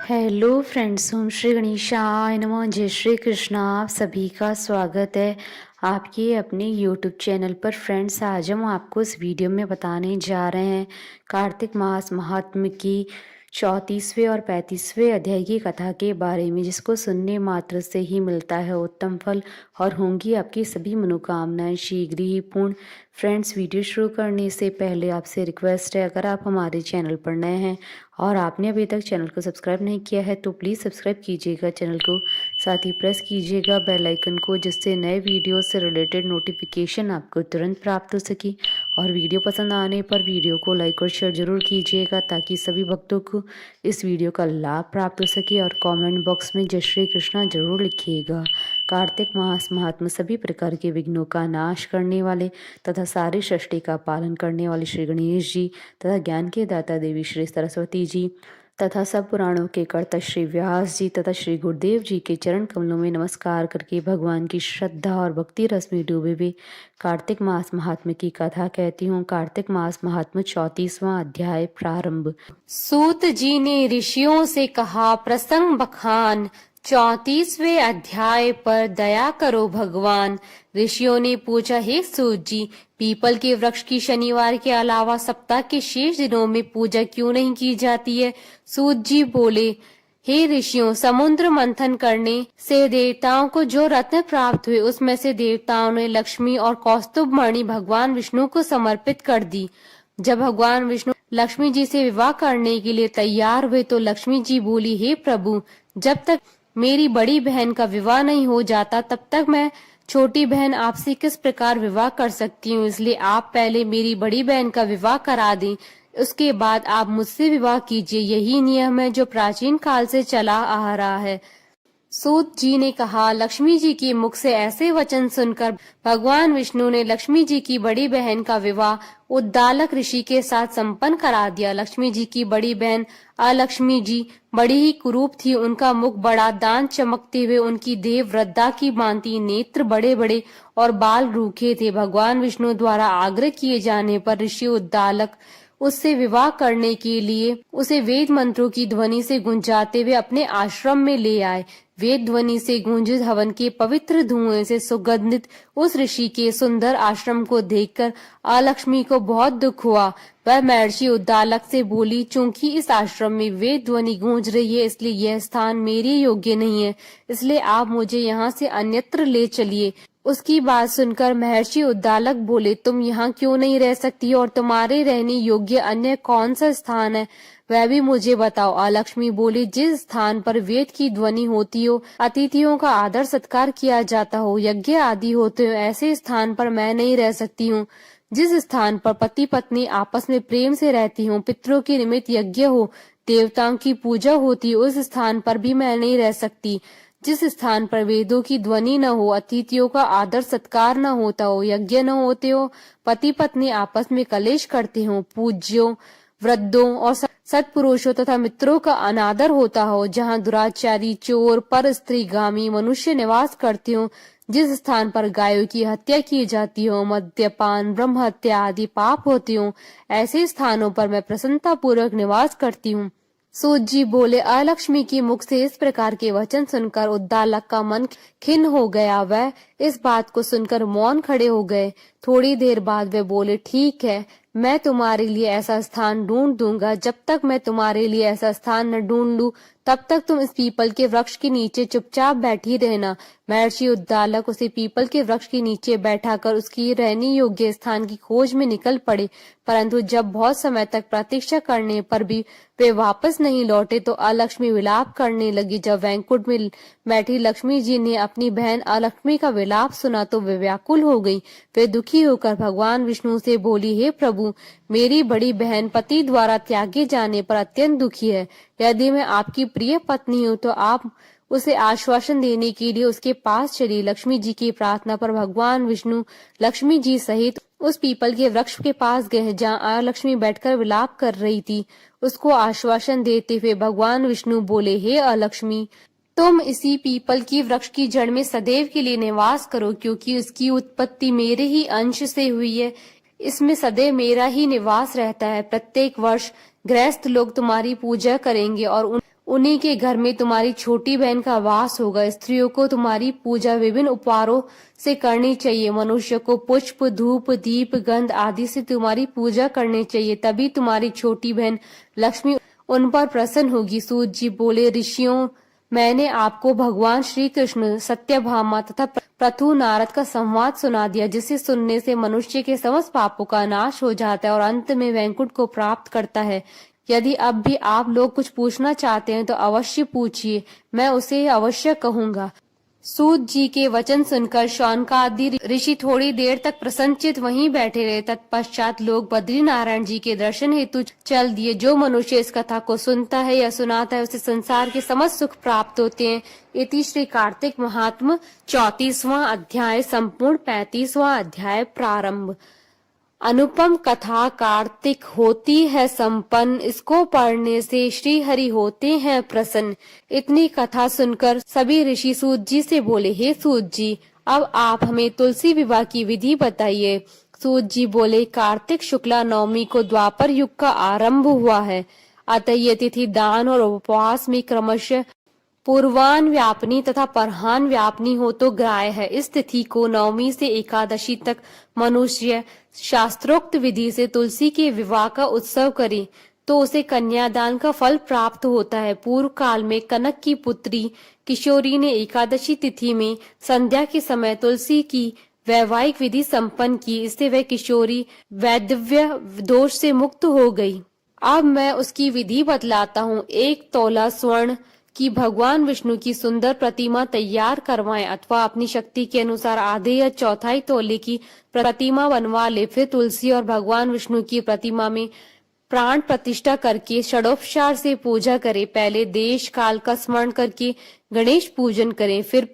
Hello friends, ओम श्री गणेशाय नमः। जय श्री कृष्णा। आप सभी का स्वागत है आपके अपने यूट्यूब चैनल पर। फ्रेंड्स, आज हम आपको इस वीडियो में बताने जा रहे हैं कार्तिक मास महात्म्य की 34वें और 35वें अध्याय की कथा के बारे में, जिसको सुनने मात्र से ही मिलता है उत्तम फल और होंगी आपकी सभी मनोकामनाएं शीघ्र ही पूर्ण। फ्रेंड्स, वीडियो शुरू करने से पहले आपसे रिक्वेस्ट है, अगर आप हमारे चैनल पर नए हैं और आपने अभी तक चैनल को सब्सक्राइब नहीं किया है तो प्लीज़ सब्सक्राइब कीजिएगा चैनल को, साथ ही प्रेस कीजिएगा बेल आइकन को, जिससे नए वीडियो से रिलेटेड नोटिफिकेशन आपको तुरंत प्राप्त हो सके। और वीडियो पसंद आने पर वीडियो को लाइक और शेयर जरूर कीजिएगा ताकि सभी भक्तों को इस वीडियो का लाभ प्राप्त हो सके। और कमेंट बॉक्स में जय श्री कृष्णा जरूर लिखिएगा। कार्तिक मास महात्मा सभी प्रकार के विघ्नों का नाश करने वाले तथा सारी सृष्टि का पालन करने वाले श्री गणेश जी तथा ज्ञान के दाता देवी श्री सरस्वती जी तथा सब पुराणों के कर्ता श्री व्यास जी तथा श्री गुरुदेव जी के चरण कमलों में नमस्कार करके भगवान की श्रद्धा और भक्ति रस में डूबे हुए कार्तिक मास महात्म्य की कथा कहती हूँ। कार्तिक मास महात्म्य 34वां अध्याय प्रारंभ। सूत जी ने ऋषियों से कहा, प्रसंग बखान। 34वें अध्याय पर दया करो भगवान। ऋषियों ने पूछा, हे सूत जी, पीपल के वृक्ष की शनिवार के अलावा सप्ताह के शेष दिनों में पूजा क्यों नहीं की जाती है? सूत जी बोले, हे ऋषियों, समुद्र मंथन करने से देवताओं को जो रत्न प्राप्त हुए उसमें से देवताओं ने लक्ष्मी और कौस्तुभ मणि भगवान विष्णु को समर्पित कर दी। जब भगवान विष्णु लक्ष्मी जी से विवाह करने के लिए तैयार हुए तो लक्ष्मी जी बोली, हे प्रभु, जब तक मेरी बड़ी बहन का विवाह नहीं हो जाता तब तक मैं छोटी बहन आपसे किस प्रकार विवाह कर सकती हूँ, इसलिए आप पहले मेरी बड़ी बहन का विवाह करा दें, उसके बाद आप मुझसे विवाह कीजिए। यही नियम है जो प्राचीन काल से चला आ रहा है। सूत जी ने कहा, लक्ष्मी जी के मुख से ऐसे वचन सुनकर भगवान विष्णु ने लक्ष्मी जी की बड़ी बहन का विवाह उद्दालक ऋषि के साथ संपन्न करा दिया। लक्ष्मी जी की बड़ी बहन अलक्ष्मी जी बड़ी ही कुरूप थी। उनका मुख बड़ा, दांत चमकते हुए, उनकी देह वृद्धा की भांति, नेत्र बड़े बड़े और बाल रूखे थे। भगवान विष्णु द्वारा आग्रह किए जाने पर ऋषि उद्दालक उससे विवाह करने के लिए उसे वेद मंत्रों की ध्वनि से गुंजाते हुए अपने आश्रम में ले आए। वेद ध्वनि से गूंजित हवन के पवित्र धुएं से सुगंधित उस ऋषि के सुंदर आश्रम को देखकर अलक्ष्मी को बहुत दुख हुआ। वह महर्षि उद्दालक से बोली, चूंकि इस आश्रम में वेद ध्वनि गूंज रही है, इसलिए यह स्थान मेरे योग्य नहीं है, इसलिए आप मुझे यहाँ से अन्यत्र ले चलिए। उसकी बात सुनकर महर्षि उद्दालक बोले, तुम यहाँ क्यों नहीं रह सकती और तुम्हारे रहने योग्य अन्य कौन सा स्थान है, वह भी मुझे बताओ। अलक्ष्मी बोली, जिस स्थान पर वेद की ध्वनि होती हो, अतिथियों का आदर सत्कार किया जाता हो, यज्ञ आदि होते हो, ऐसे स्थान पर मैं नहीं रह सकती हूँ। जिस स्थान पर पति पत्नी आपस में प्रेम से रहती हूँ, पितरों के निमित्त यज्ञ हो, देवताओं की पूजा होती हो, उस स्थान पर भी मैं नहीं रह सकती। जिस स्थान पर वेदों की ध्वनि न हो, अतिथियों का आदर सत्कार न होता हो, यज्ञ न होते हो, पति पत्नी आपस में कलेश करते हो, पूज्यों, वृद्धों और सत्पुरुषों तथा मित्रों का अनादर होता हो, जहाँ दुराचारी, चोर, पर स्त्रीगामी मनुष्य निवास करते हो, जिस स्थान पर गायों की हत्या की जाती हो, मद्यपान, ब्रह्म हत्या आदि पाप होते हो, ऐसे स्थानों पर मैं प्रसन्नता पूर्वक निवास करती हूँ। सूत जी बोले, अलक्ष्मी के मुख से इस प्रकार के वचन सुनकर उद्दालक का मन खिन्न हो गया। वह इस बात को सुनकर मौन खड़े हो गए। थोड़ी देर बाद वे बोले, ठीक है, मैं तुम्हारे लिए ऐसा स्थान ढूंढ दूंगा। जब तक मैं तुम्हारे लिए ऐसा स्थान न ढूंढ लूं, तब तक तुम इस पीपल के वृक्ष के नीचे चुपचाप बैठी रहना। महर्षि उद्दालक उसे पीपल के वृक्ष के नीचे बैठाकर उसकी रहने योग्य स्थान की खोज में निकल पड़े, परंतु जब बहुत समय तक प्रतीक्षा करने पर भी वे वापस नहीं लौटे तो अलक्ष्मी विलाप करने लगी। जब वैकुंठ में बैठी लक्ष्मी जी ने अपनी बहन अलक्ष्मी का विलाप सुना तो वे व्याकुल हो गई। वे दुखी होकर भगवान विष्णु से बोली, हे प्रभु, मेरी बड़ी बहन पति द्वारा त्यागे जाने पर अत्यंत दुखी है। यदि मैं आपकी प्रिय पत्नी हूँ तो आप उसे आश्वासन देने के लिए उसके पास चली। लक्ष्मी जी की प्रार्थना पर भगवान विष्णु लक्ष्मी जी सहित उस पीपल के वृक्ष के पास गए जहाँ अलक्ष्मी बैठकर विलाप कर रही थी। उसको आश्वासन देते हुए भगवान विष्णु बोले, हे अलक्ष्मी, तुम इसी पीपल की वृक्ष की जड़ में सदैव के लिए निवास करो, क्योंकि उसकी उत्पत्ति मेरे ही अंश से हुई है। इसमें सदैव मेरा ही निवास रहता है। प्रत्येक वर्ष गृहस्थ लोग तुम्हारी पूजा करेंगे और उन्हीं के घर में तुम्हारी छोटी बहन का वास होगा। स्त्रियों को तुम्हारी पूजा विभिन्न उपहारों से करनी चाहिए। मनुष्य को पुष्प, धूप, दीप, गंध आदि से तुम्हारी पूजा करनी चाहिए, तभी तुम्हारी छोटी बहन लक्ष्मी उन पर प्रसन्न होगी। सूत जी बोले, ऋषियों, मैंने आपको भगवान श्री कृष्ण, सत्यभामा तथा पृथु नारद का संवाद सुना दिया, जिसे सुनने से मनुष्य के समस्त पापों का नाश हो जाता है और अंत में वैकुंठ को प्राप्त करता है। यदि अब भी आप लोग कुछ पूछना चाहते हैं तो अवश्य पूछिए, मैं उसे अवश्य कहूंगा। सूत जी के वचन सुनकर शौनकादि ऋषि थोड़ी देर तक प्रसन्नचित वहीं बैठे रहे। तत्पश्चात लोग बद्री नारायण जी के दर्शन हेतु चल दिए। जो मनुष्य इस कथा को सुनता है या सुनाता है, उसे संसार के समस्त सुख प्राप्त होते हैं। इति श्री कार्तिक महात्म 34वां अध्याय संपूर्ण। 35वां अध्याय प्रारंभ। अनुपम कथा कार्तिक होती है संपन्न, इसको पढ़ने से श्री हरि होते हैं प्रसन्न। इतनी कथा सुनकर सभी ऋषि सूत जी से बोले, हे सूत जी, अब आप हमें तुलसी विवाह की विधि बताइए। सूत जी बोले, कार्तिक शुक्ला नवमी को द्वापर युग का आरंभ हुआ है, अतः ये तिथि दान और उपवास में क्रमशः पूर्वान व्यापनी तथा परहान व्यापनी हो तो ग्राह्य है। इस तिथि को नवमी से एकादशी तक मनुष्य शास्त्रोक्त विधि से तुलसी के विवाह का उत्सव करे तो उसे कन्यादान का फल प्राप्त होता है। पूर्व काल में कनक की पुत्री किशोरी ने एकादशी तिथि में संध्या के समय तुलसी की वैवाहिक विधि संपन्न की। इससे वह किशोरी वैधव्य दोष से मुक्त हो गई। अब मैं उसकी विधि बतलाता हूँ। 1 तोला स्वर्ण कि भगवान विष्णु की सुंदर प्रतिमा तैयार करवाएं अथवा अपनी शक्ति के अनुसार आधे या चौथाई तोले की प्रतिमा बनवा ले। फिर तुलसी और भगवान विष्णु की प्रतिमा में प्राण प्रतिष्ठा करके षडोपचार से पूजा करें। पहले देश काल का स्मरण करके गणेश पूजन करें, फिर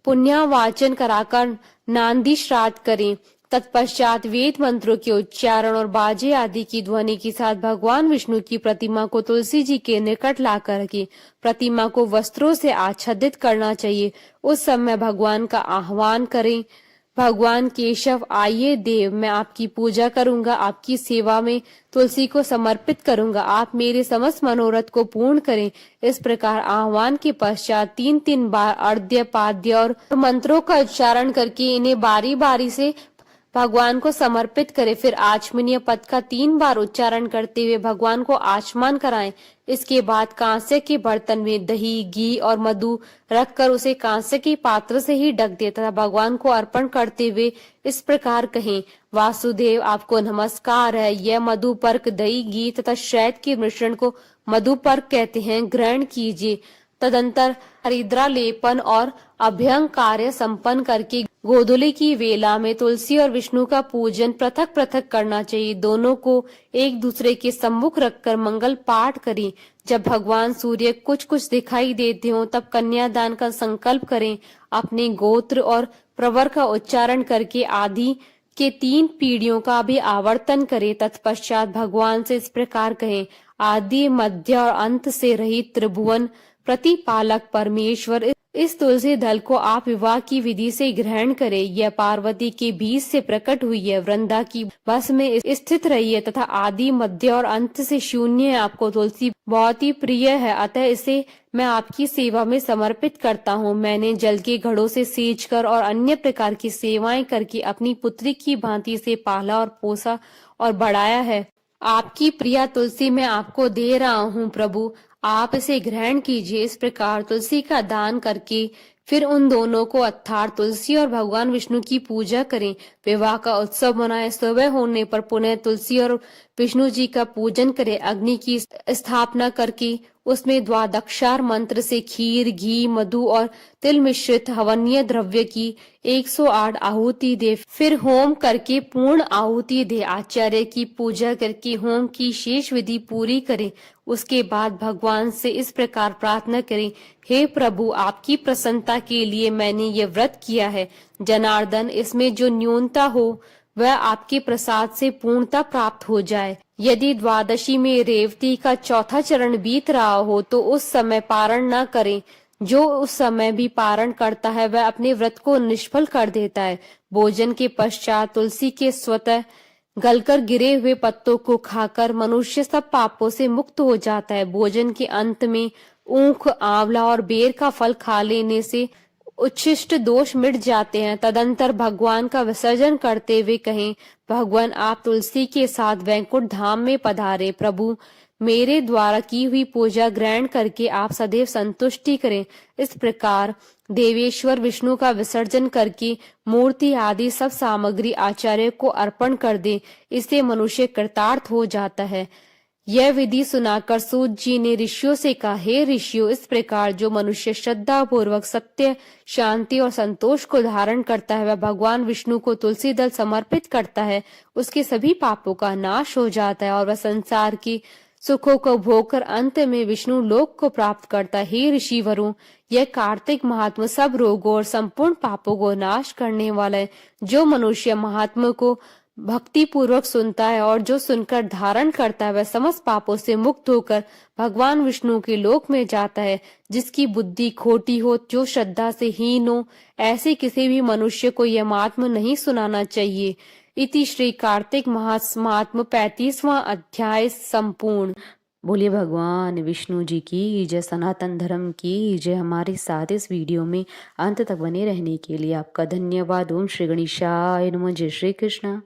पुण्यावाचन कराकर नांदी श्राद्ध करें। तत्पश्चात वेद मंत्रों के उच्चारण और बाजे आदि की ध्वनि के साथ भगवान विष्णु की प्रतिमा को तुलसी जी के निकट ला करके प्रतिमा को वस्त्रों से आच्छादित करना चाहिए। उस समय भगवान का आह्वान करें, भगवान केशव आइए देव, मैं आपकी पूजा करूंगा, आपकी सेवा में तुलसी को समर्पित करूंगा, आप मेरे समस्त मनोरथ को पूर्ण करें। इस प्रकार आह्वान के पश्चात 3-3 बार अर्घ्य, पाद्य और मंत्रों का उच्चारण करके इन्हें बारी बारी से भगवान को समर्पित करें। फिर आचमनीय पद का 3 बार उच्चारण करते हुए भगवान को आचमन कराएं। इसके बाद कांसे के बर्तन में दही, घी और मधु रखकर उसे कांसे के पात्र से ही ढक दे तथा भगवान को अर्पण करते हुए इस प्रकार कहें, वासुदेव आपको नमस्कार है। यह मधुपर्क दही, घी तथा शहद के मिश्रण को मधुपर्क कहते हैं, ग्रहण कीजिए। तदंतर हरिद्रा लेपन और अभ्यंग कार्य संपन्न करके गोधूली की वेला में तुलसी और विष्णु का पूजन पृथक पृथक करना चाहिए। दोनों को एक दूसरे के सम्मुख रखकर मंगल पाठ करें। जब भगवान सूर्य कुछ कुछ दिखाई देते हो तब कन्यादान का संकल्प करें। अपने गोत्र और प्रवर का उच्चारण करके आदि के 3 पीढ़ियों का भी आवर्तन करें। तत्पश्चात भगवान से इस प्रकार कहें, आदि मध्य और अंत से रहित त्रिभुवन प्रतिपालक परमेश्वर, इस तुलसी दल को आप विवाह की विधि से ग्रहण करें। यह पार्वती के बीज से प्रकट हुई है, वृंदा की बस में स्थित रही है तथा आदि मध्य और अंत से शून्य है। आपको तुलसी बहुत ही प्रिय है, अतः इसे मैं आपकी सेवा में समर्पित करता हूँ। मैंने जल के घड़ों से सींच कर और अन्य प्रकार की सेवाएं करके अपनी पुत्री की भांति से पाला और पोसा और बढ़ाया है। आपकी प्रिया तुलसी मैं आपको दे रहा हूँ प्रभु, आप इसे ग्रहण कीजिए। इस प्रकार तुलसी का दान करके फिर उन दोनों को अर्थात तुलसी और भगवान विष्णु की पूजा करें। विवाह का उत्सव मनाएं। सुबह होने पर पुनः तुलसी और विष्णु जी का पूजन करें। अग्नि की स्थापना करके उसमें द्वादक्षार मंत्र से खीर, घी, मधु और तिल मिश्रित हवनीय द्रव्य की 108 आहुति दे। फिर होम करके पूर्ण आहुति दे। आचार्य की पूजा करके होम की शेष विधि पूरी करें। उसके बाद भगवान से इस प्रकार प्रार्थना करें, हे प्रभु, आपकी प्रसन्नता के लिए मैंने ये व्रत किया है। जनार्दन, इसमें जो न्यूनता हो वह आपके प्रसाद से पूर्णता प्राप्त हो जाए। यदि द्वादशी में रेवती का चौथा चरण बीत रहा हो तो उस समय पारण न करें। जो उस समय भी पारण करता है वह अपने व्रत को निष्फल कर देता है। भोजन के पश्चात तुलसी के स्वतः गलकर गिरे हुए पत्तों को खाकर मनुष्य सब पापों से मुक्त हो जाता है। भोजन के अंत में ऊख, आंवला और बेर का फल खा लेने से उच्छिष्ट दोष मिट जाते हैं। तदंतर भगवान का विसर्जन करते हुए कहें, भगवान आप तुलसी के साथ वैकुंठ धाम में पधारे। प्रभु मेरे द्वारा की हुई पूजा ग्रहण करके आप सदैव संतुष्टि करें। इस प्रकार देवेश्वर विष्णु का विसर्जन करके मूर्ति आदि सब सामग्री आचार्य को अर्पण कर दे। इससे मनुष्य कृतार्थ हो जाता है। यह विधि सुनाकर सूत जी ने ऋषियों से कहा, हे ऋषियों, इस प्रकार जो मनुष्य श्रद्धा पूर्वक सत्य, शांति और संतोष को धारण करता है, वह भगवान विष्णु को तुलसी दल समर्पित करता है, उसके सभी पापों का नाश हो जाता है और वह संसार की सुखों को भोगकर अंत में विष्णु लोक को प्राप्त करता है। हे ऋषिवरों, यह कार्तिक महात्मा सब रोगों और संपूर्ण पापों को नाश करने वाला है। जो मनुष्य महात्मा को भक्ति पूर्वक सुनता है और जो सुनकर धारण करता है, वह समस्त पापों से मुक्त होकर भगवान विष्णु के लोक में जाता है। जिसकी बुद्धि खोटी हो, जो श्रद्धा से हीन हो, ऐसे किसी भी मनुष्य को यह महात्मा नहीं सुनाना चाहिए। इति श्री कार्तिक महात्म्य 35वां अध्याय संपूर्ण। बोलिए भगवान विष्णु जी की जय, सनातन धर्म की जय। हमारे साथ इस वीडियो में अंत तक बने रहने के लिए आपका धन्यवाद। ओम श्री गणेशाय नमः। जय श्री कृष्ण।